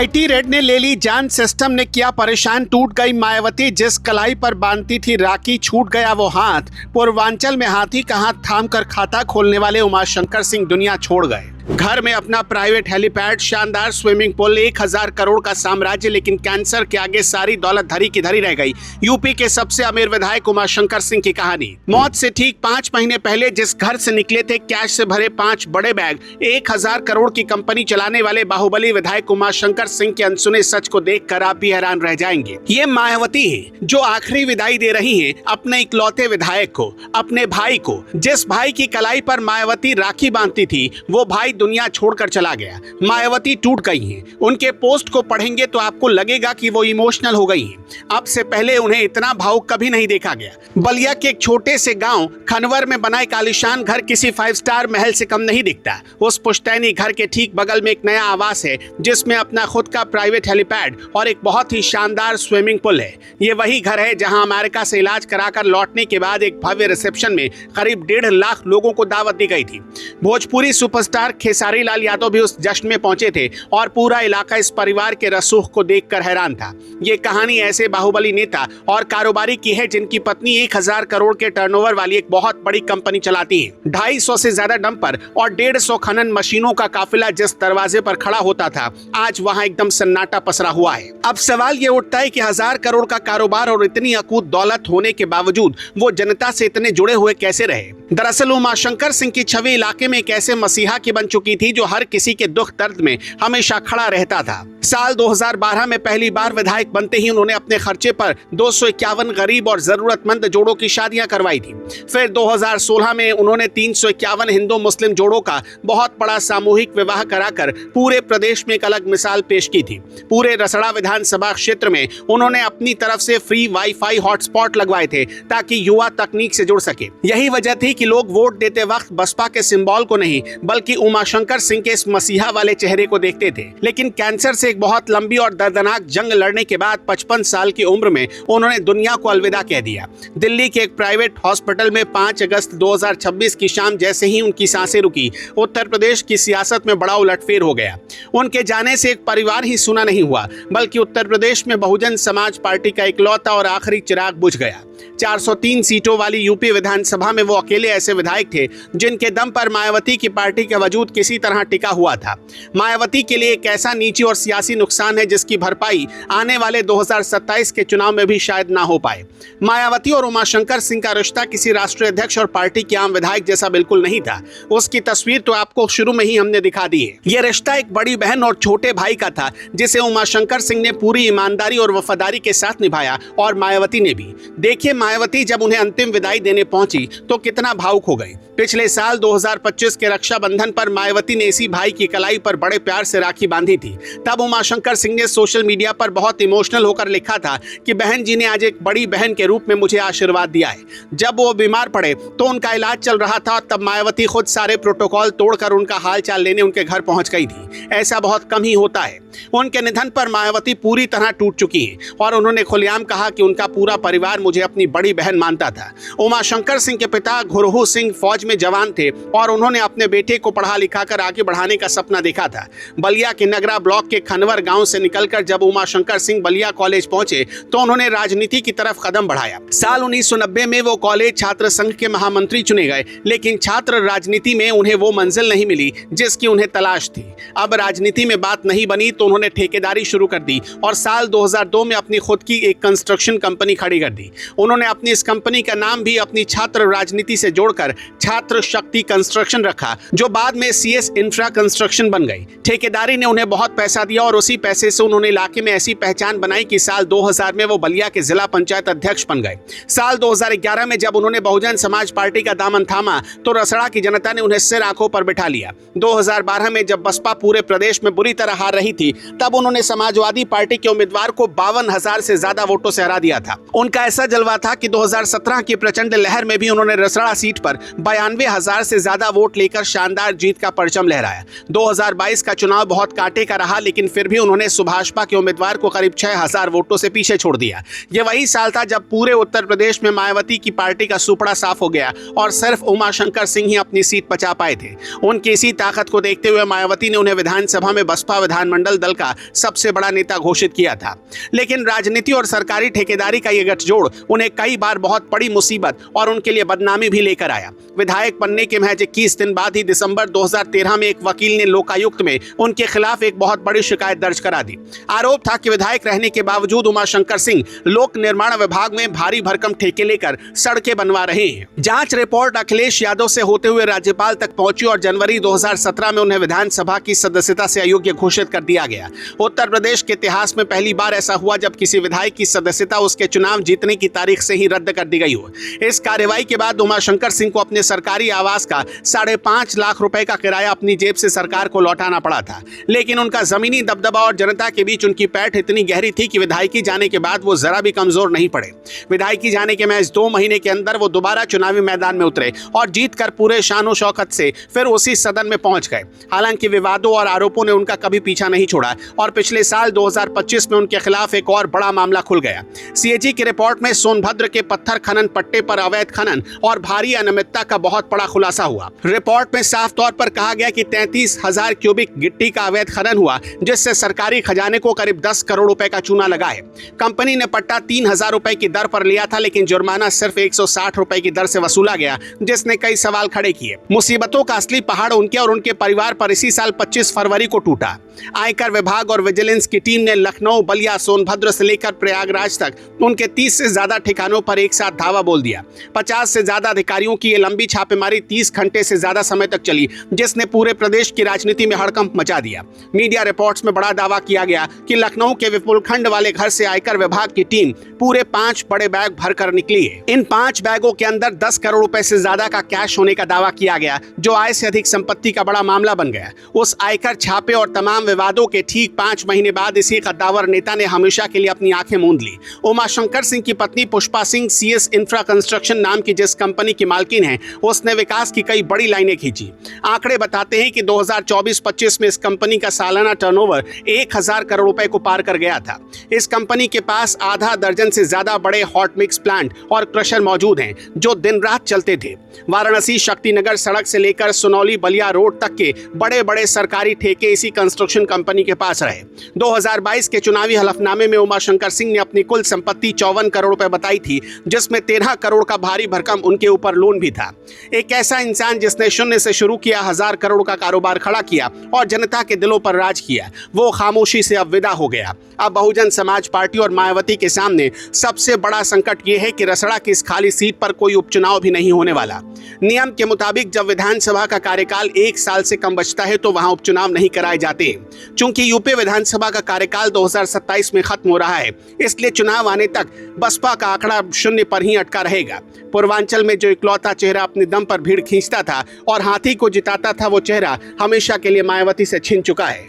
IT raid ने ले ली जान, सिस्टम ने किया परेशान, टूट गई मायावती। जिस कलाई पर बांधती थी राखी, छूट गया वो हाथ। पूर्वांचल में हाथी का हाथ थाम कर खाता खोलने वाले उमाशंकर सिंह दुनिया छोड़ गए। घर में अपना प्राइवेट हेलीपैड, शानदार स्विमिंग पूल, 1000 करोड़ का साम्राज्य, लेकिन कैंसर के आगे सारी दौलत धरी की धरी रह गई। यूपी के सबसे अमीर विधायक उमाशंकर सिंह की कहानी। मौत से ठीक 5 महीने पहले जिस घर से निकले थे कैश से भरे 5 बड़े बैग, 1000 करोड़ की कंपनी चलाने वाले बाहुबली विधायक उमाशंकर सिंह के अनसुने सच को देखकर आप भी हैरान रह जाएंगे। ये मायावती है जो आखिरी विदाई दे रही है अपने इकलौते विधायक को, अपने भाई को। जिस भाई की कलाई पर मायावती राखी बांधती थी वो भाई दुनिया छोड़कर चला गया। मायावती टूट गई हैं। उनके पोस्ट को पढ़ेंगे तो आपको लगेगा कि वो इमोशनल हो गई हैं। अब से पहले उन्हें इतना भावुक कभी नहीं देखा गया। बलिया के एक छोटे से गांव खनवर में बना एक आलीशान घर किसी 5 स्टार महल से कम नहीं दिखता। उस पुश्तैनी घर के ठीक बगल में एक नया आवास है जिसमें अपना खुद का प्राइवेट हेलीपैड और एक बहुत ही शानदार स्विमिंग पूल है। ये वही घर है जहां अमेरिका से इलाज कराकर लौटने के बाद एक भव्य रिसेप्शन में करीब 1.5 लाख लोगों को दावत दी गई थी। भोजपुरी सुपरस्टार खेसारी लाल यादव भी उस जश्न में पहुंचे थे और पूरा इलाका इस परिवार के रसूख को देखकर हैरान था। ये कहानी ऐसे बाहुबली नेता और कारोबारी की है जिनकी पत्नी 1000 करोड़ के टर्नओवर वाली एक बहुत बड़ी कंपनी चलाती है। 250 से ज्यादा डंपर और 150 खनन मशीनों का काफिला जिस दरवाजे पर खड़ा होता था, आज वहां एकदम सन्नाटा पसरा हुआ है। अब सवाल ये उठता है कि 1000 करोड़ का कारोबार और इतनी अकूत दौलत होने के बावजूद वो जनता से इतने जुड़े हुए कैसे रहे। दरअसल उमाशंकर सिंह की छवि इलाके में एक ऐसे मसीहा की बन चुकी थी जो हर किसी के दुख दर्द में हमेशा खड़ा रहता था। साल 2012 में पहली बार विधायक बनते ही उन्होंने अपने खर्चे पर 251 गरीब और जरूरतमंद जोड़ों की शादियां करवाई थी। फिर 2016 में उन्होंने 351 हिंदू मुस्लिम जोड़ों का बहुत बड़ा सामूहिक विवाह कराकर पूरे प्रदेश में एक अलग मिसाल पेश की थी। पूरे रसड़ा विधानसभा क्षेत्र में उन्होंने अपनी तरफ से फ्री वाईफाई हॉटस्पॉट लगवाए थे ताकि युवा तकनीक से जुड़ सके। यही वजह थी कि लोग वोट देते वक्त बसपा के सिंबल को नहीं बल्कि उमाशंकर सिंह के इस मसीहा वाले चेहरे को देखते थे। लेकिन कैंसर से एक बहुत लंबी और दर्दनाक जंग लड़ने के बाद 55 साल की उम्र में उन्होंने दुनिया को अलविदा कह दिया। दिल्ली के एक प्राइवेट हॉस्पिटल में 5 अगस्त 2026 की शाम जैसे ही उनकी सांसें रुकी, उत्तर प्रदेश की सियासत में बड़ा उलटफेर हो गया। उनके जाने से एक परिवार ही सुना नहीं हुआ बल्कि उत्तर प्रदेश में बहुजन समाज पार्टी का इकलौता और आखिरी चिराग बुझ गया। 403 सीटों वाली यूपी विधानसभा में वो अकेले ऐसे विधायक थे जिनके दम पर मायावती की पार्टी का वजूद किसी तरह टिका हुआ था। मायावती के लिए एक ऐसा निजी और सियासी नुकसान है जिसकी भरपाई आने वाले 2027 के चुनाव में भी शायद ना हो पाए। मायावती और उमाशंकर सिंह का रिश्ता किसी राष्ट्रीय अध्यक्ष और पार्टी के आम विधायक जैसा बिल्कुल नहीं था। उसकी तस्वीर तो आपको शुरू में ही हमने दिखा दी है। यह रिश्ता एक बड़ी बहन और छोटे भाई का था जिसे उमाशंकर सिंह ने पूरी ईमानदारी और वफादारी के साथ निभाया और मायावती ने भी। देखिए मायावती जब उन्हें अंतिम विदाई देने पहुंची तो कितना भावुक हो गई। पिछले साल 2025 के रक्षाबंधन पर मायावती ने इसी भाई की कलाई पर बड़े प्यार से राखी बांधी थी। तब उमाशंकर सिंह ने सोशल मीडिया पर बहुत इमोशनल होकर लिखा था कि बहन जी ने आज एक बड़ी बहन के रूप में मुझे आशीर्वाद दिया है। जब वो बीमार पड़े तो उनका इलाज चल रहा था, तब मायावती खुद सारे प्रोटोकॉल तोड़कर उनका हाल चाल लेने उनके घर पहुंच गई थी। ऐसा बहुत कम ही होता है। उनके निधन पर मायावती पूरी तरह टूट चुकी है और उन्होंने खुलेआम कहा कि उनका पूरा परिवार मुझे अपनी बड़ी बहन मानता था। उमाशंकर सिंह के पिता घुरहू सिंह फौज में जवान थे और उन्होंने अपने बेटे को पढ़ा लिखा कर आगे बढ़ाने का सपना देखा था। बलिया के नगरा ब्लॉक के खनवर गांव से निकलकर जब उमाशंकर सिंह बलिया कॉलेज पहुंचे तो उन्होंने राजनीति की तरफ कदम बढ़ाया। साल 1990 में वो कॉलेज छात्र संघ के महामंत्री चुने गए, लेकिन छात्र राजनीति में उन्हें वो मंजिल नहीं मिली जिसकी उन्हें तलाश थी। अब राजनीति में बात नहीं बनी तो उन्होंने ठेकेदारी शुरू कर दी और साल 2002 में अपनी खुद की एक कंस्ट्रक्शन कंपनी खड़ी कर दी। उन्होंने अपनी इस कंपनी का नाम भी अपनी छात्र राजनीति से जोड़कर छात्र शक्ति कंस्ट्रक्शन रखा, जो बाद में CS इंफ्रा कंस्ट्रक्शन बन गई। ठेकेदारी ने उन्हें बहुत पैसा दिया और उसी पैसे से उन्होंने इलाके में ऐसी पहचान बनाई कि साल 2000 में वो बलिया के जिला पंचायत अध्यक्ष बन गए। साल 2011 में जब उन्होंने बहुजन समाज पार्टी का दामन थामा तो रसड़ा की जनता ने उन्हें सिर आंखों पर बिठा लिया। 2012 में जब बसपा पूरे प्रदेश में बुरी तरह हार रही थी तब उन्होंने समाजवादी पार्टी के उम्मीदवार को 52,000 से ज्यादा वोटों से हरा दिया था। उनका ऐसा जलवा था कि 2017 की प्रचंड लहर में भी उन्होंने रसड़ा सीट पर 92,000 से ज्यादा वोट लेकर शानदार जीत का परचम लहराया। 2022 का चुनाव बहुत कांटे का रहा, लेकिन फिर भी उन्होंने सुभाषपा के उम्मीदवार को करीब 6,000 वोटों से पीछे छोड़ दिया। ये वही साल था जब पूरे उत्तर प्रदेश में मायावती की पार्टी का सुपड़ा साफ हो गया और सिर्फ उमाशंकर सिंह ही अपनी सीट बचा पाए थे। उनकी इसी ताकत को देखते हुए मायावती ने उन्हें विधानसभा में बसपा विधानमंडल दल का सबसे बड़ा नेता घोषित किया था। लेकिन राजनीति और सरकारी ठेकेदारी का यह गठजोड़ उन्हें कई बार बहुत बड़ी मुसीबत और उनके लिए बदनामी भी लेकर आया। विधायक बनने के महज 21 दिन बाद ही दिसंबर 2013 में एक वकील ने लोकायुक्त में उनके खिलाफ एक बहुत बड़ी शिकायत दर्ज करा दी। आरोप था कि विधायक रहने के बावजूद उमाशंकर सिंह लोक निर्माण विभाग में भारी भरकम ठेके लेकर सड़कें बनवा रहे हैं। जांच रिपोर्ट अखिलेश यादव से होते हुए राज्यपाल तक पहुंची और जनवरी 2017 में उन्हें विधानसभा की सदस्यता से अयोग्य घोषित कर दिया गया। उत्तर प्रदेश के इतिहास में पहली बार ऐसा हुआ जब किसी विधायक की सदस्यता उसके चुनाव जीतने की तारीख से ही रद्द कर दी गई हो। इस कार्रवाई के बाद उमाशंकर सिंह को अपने सरकारी आवास का 5.5 लाख रुपए का किराया अपनी जेब से सरकार को लौटाना पड़ा था। लेकिन उनका जमीनी दबदबा और जनता के बीच उनकी पैठ इतनी गहरी थी कि विधायकी जाने के बाद वो जरा भी कमजोर नहीं पड़े। विधायकी जाने के महज 2 महीने के अंदर वो दोबारा चुनावी मैदान में उतरे और जीत कर पूरे शानो शौकत से फिर उसी सदन में पहुंच गए। हालांकि विवादों और आरोपों ने उनका कभी पीछा नहीं छोड़ा और पिछले साल 2025 में उनके खिलाफ एक और बड़ा मामला खुल गया। सीएजी की रिपोर्ट में सोनभद्र के पत्थर खनन पट्टे पर अवैध खनन और भारी अनियमितता का बहुत बड़ा खुलासा हुआ। रिपोर्ट में साफ तौर पर कहा गया कि 33,000 क्यूबिक गिट्टी का अवैध खनन हुआ, जिससे सरकारी खजाने को करीब 10 करोड़ रुपए का चूना लगा है। कंपनी ने पट्टा 3,000 रुपए की दर पर लिया था, लेकिन जुर्माना सिर्फ 160 रुपए की दर से वसूला गया, जिसने कई सवाल खड़े किए। मुसीबतों का असली पहाड़ उनके और उनके परिवार पर इसी साल 25 फरवरी को टूटा। आयकर विभाग और विजिलेंस की टीम ने लखनऊ, बलिया, सोनभद्र से लेकर प्रयागराज तक उनके 30 से ज्यादा ठिकानों पर एक साथ धावा बोल दिया। 50 से ज्यादा अधिकारियों की ये लंबी छापेमारी 30 घंटे से ज्यादा समय तक चली, जिसने पूरे प्रदेश की राजनीति में हड़कंप मचा दिया। मीडिया रिपोर्ट्स में बड़ा दावा किया गया कि लखनऊ के विपुलखंड वाले घर से आयकर विभाग की टीम पूरे 5 बड़े बैग भरकर निकली है। इन 5 बैगों के अंदर 10 करोड़ रुपए से ज्यादा का कैश होने का दावा किया गया, जो आय से अधिक संपत्ति का बड़ा मामला बन गया। उस आयकर छापे और तमाम विवादों के ठीक 5 महीने बाद इसी कद्दावर नेता ने हमेशा के लिए अपनी आंखें मूंद ली। उमाशंकर सिंह की पत्नी Pushpa Singh CS infra construction नाम की जिस कंपनी की मालकिन है, उसने विकास की कई बड़ी लाइनें खींची। आंकड़े बताते हैं कि 2024-25 में इस कंपनी का सालाना टर्नओवर 1000 करोड़ रुपए को पार कर गया था। इस कंपनी के पास आधा दर्जन से ज्यादा बड़े हॉट मिक्स प्लांट और क्रशर मौजूद हैं, जो दिन रात चलते थे। वाराणसी शक्तिनगर सड़क से लेकर सुनौली बलिया रोड तक के बड़े बड़े सरकारी ठेके इसी कंस्ट्रक्शन कंपनी के पास रहे। 2022 के चुनावी हलफनामे में उमाशंकर सिंह ने अपनी कुल संपत्ति 54 करोड़ रुपए बताई थी, जिसमें 13 करोड़ का भारी भरकम उनके ऊपर लोन भी था। एक ऐसा इंसान जिसने शून्य से शुरू किया, 1000 करोड़ का कारोबार खड़ा किया और जनता के दिलों पर राज किया, वो खामोशी से अब विदा हो गया। अब बहुजन समाज पार्टी और मायावती के सामने सबसे बड़ा संकट ये है कि रसड़ा की इस खाली सीट पर कोई उपचुनाव भी नहीं होने वाला। नियम के मुताबिक जब विधानसभा का कार्यकाल 1 साल से कम बचता है तो वहां उपचुनाव नहीं कराए जाते। चूंकि यूपी विधानसभा का कार्यकाल 2027 में खत्म हो रहा है, इसलिए चुनाव आने तक बसपा का आंकड़ा शून्य पर ही अटका रहेगा। पूर्वांचल में जो इकलौता चेहरा अपने दम पर भीड़ खींचता था और हाथी को जिताता था, वो चेहरा हमेशा के लिए मायावती से छिन चुका है।